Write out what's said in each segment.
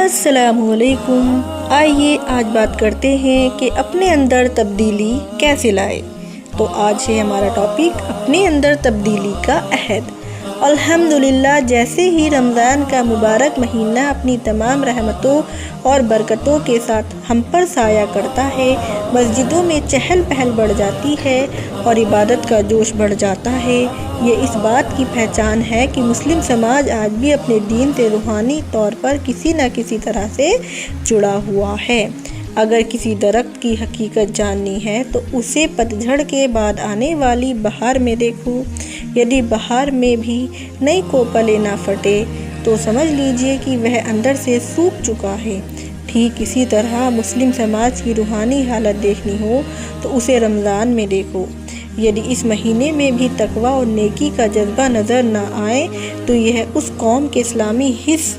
अस्सलाम वालेकुम। आइए आज बात करते हैं कि अपने अंदर तब्दीली कैसे लाए। तो आज है हमारा टॉपिक अपने अंदर तब्दीली का अहद। अल्हम्दुलिल्लाह, जैसे ही रमज़ान का मुबारक महीना अपनी तमाम रहमतों और बरकतों के साथ हम पर साया करता है, मस्जिदों में चहल पहल बढ़ जाती है और इबादत का जोश बढ़ जाता है। ये इस बात की पहचान है कि मुस्लिम समाज आज भी अपने दीन से रूहानी तौर पर किसी न किसी तरह से जुड़ा हुआ है। अगर किसी दरख्त की हकीकत जाननी है तो उसे पतझड़ के बाद आने वाली बहार में देखो। यदि बहार में भी नई कोपलें ना फटे तो समझ लीजिए कि वह अंदर से सूख चुका है। ठीक इसी तरह मुस्लिम समाज की रूहानी हालत देखनी हो तो उसे रमज़ान में देखो। यदि इस महीने में भी तकवा और नेकी का जज्बा नज़र न आए तो यह उस कौम के इस्लामी हिस्स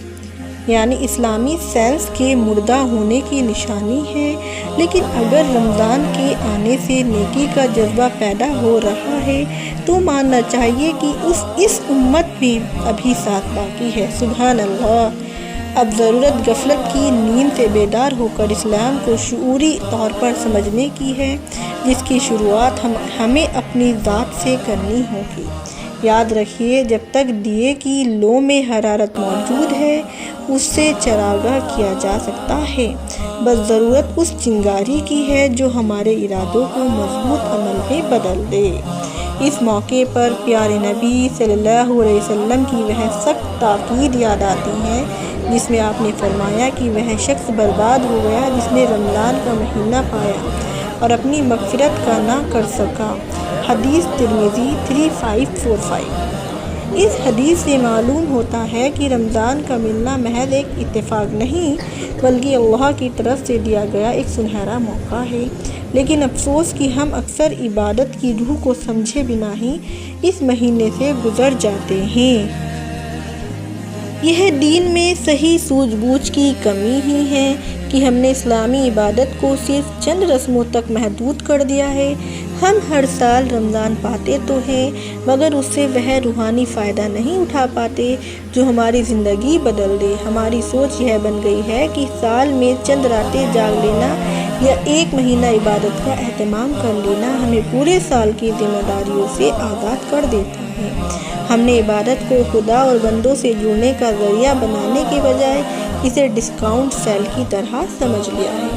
यानी इस्लामी सेंस के मुर्दा होने की निशानी है। लेकिन अगर रमज़ान के आने से नेकी का जज्बा पैदा हो रहा है तो मानना चाहिए कि इस उम्मत में अभी साथ बाकी है। सुभान अल्लाह। अब ज़रूरत गफलत की नींद से बेदार होकर इस्लाम को शऊरी तौर पर समझने की है, जिसकी शुरुआत हमें अपनी ज़ात से करनी होगी। याद रखिए, जब तक दिए की लो में हरारत मौजूद है उससे चरागाह किया जा सकता है। बस ज़रूरत उस चिंगारी की है जो हमारे इरादों को मजबूत अमल में बदल दे। इस मौके पर प्यारे नबी सल्लल्लाहु अलैहि वसल्लम की वह सख्त ताकीद याद आती है जिसमें आपने फरमाया कि वह शख्स बर्बाद हो गया जिसने रमज़ान का महीना पाया और अपनी मग़फ़िरत का ना कर सका। हदीस तिर्मिज़ी 3545। इस हदीस से मालूम होता है कि रमज़ान का मिलना महज एक इत्तेफाक नहीं बल्कि अल्लाह की तरफ से दिया गया एक सुनहरा मौका है। लेकिन अफसोस कि हम अक्सर इबादत की रूह को समझे बिना ही इस महीने से गुज़र जाते हैं। यह दीन में सही सूझबूझ की कमी ही है कि हमने इस्लामी इबादत को सिर्फ चंद रस्मों तक महदूद कर दिया है। हम हर साल रमज़ान पाते तो हैं मगर उससे वह रूहानी फ़ायदा नहीं उठा पाते जो हमारी ज़िंदगी बदल दे। हमारी सोच यह बन गई है कि साल में चंद रातें जाग लेना या एक महीना इबादत का एहतमाम कर लेना हमें पूरे साल की जिम्मेदारियों से आज़ाद कर देता है। हमने इबादत को खुदा और बंदों से जुड़ने का ज़रिया बनाने के बजाय इसे डिस्काउंट सेल की तरह समझ लिया है,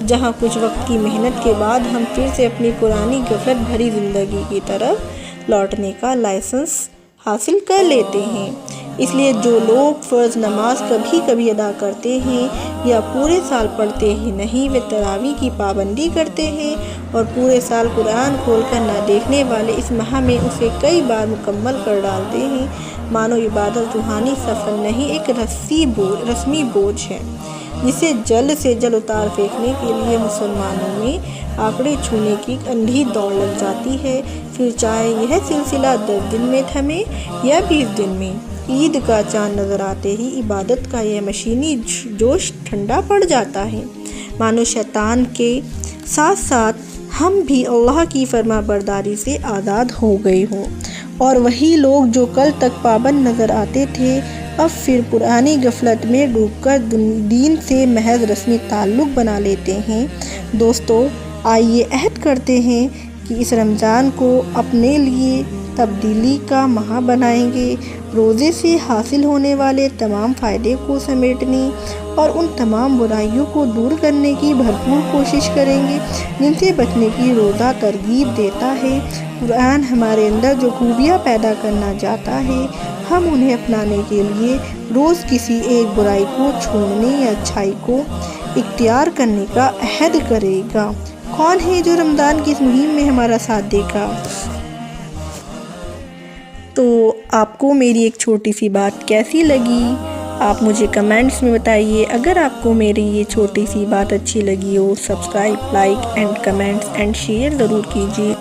जहां कुछ वक्त की मेहनत के बाद हम फिर से अपनी पुरानी गफलत भरी ज़िंदगी की तरफ लौटने का लाइसेंस हासिल कर लेते हैं। इसलिए जो लोग फ़र्ज़ नमाज कभी कभी अदा करते हैं या पूरे साल पढ़ते ही नहीं, वे तरावी की पाबंदी करते हैं और पूरे साल कुरान खोलकर ना देखने वाले इस माह में उसे कई बार मुकम्मल कर डालते हैं। मानो इबादत रूहानी सफ़र नहीं, एक रस्मी बोझ है जिसे जल्द से जल्द उतार फेंकने के लिए मुसलमानों में आंकड़े छूने की अंधी दौड़ लग जाती है, फिर चाहे यह सिलसिला 10 दिन में थमे या 20 दिन में। ईद का चाँद नज़र आते ही इबादत का यह मशीनी जोश ठंडा पड़ जाता है, मानो शैतान के साथ साथ हम भी अल्लाह की फरमाबरदारी से आज़ाद हो गए हों। और वही लोग जो कल तक पाबंद नज़र आते थे अब फिर पुरानी गफलत में डूबकर दीन से महज रस्मी ताल्लुक़ बना लेते हैं। दोस्तों, आइए अहद करते हैं कि इस रमज़ान को अपने लिए तब्दीली का माह बनाएंगे, रोज़े से हासिल होने वाले तमाम फ़ायदे को समेटने और उन तमाम बुराइयों को दूर करने की भरपूर कोशिश करेंगे जिनसे बचने की रोज़ा तरगीब देता है। कुरान हमारे अंदर जो खूबियाँ पैदा करना चाहता है हम उन्हें अपनाने के लिए रोज़ किसी एक बुराई को छोड़ने या अच्छाई को इख्तियार करने का अहद करेगा। कौन है जो रमज़ान की इस मुहिम में हमारा साथ देगा? तो आपको मेरी एक छोटी सी बात कैसी लगी आप मुझे कमेंट्स में बताइए। अगर आपको मेरी ये छोटी सी बात अच्छी लगी हो, subscribe, like and comments and share ज़रूर कीजिए।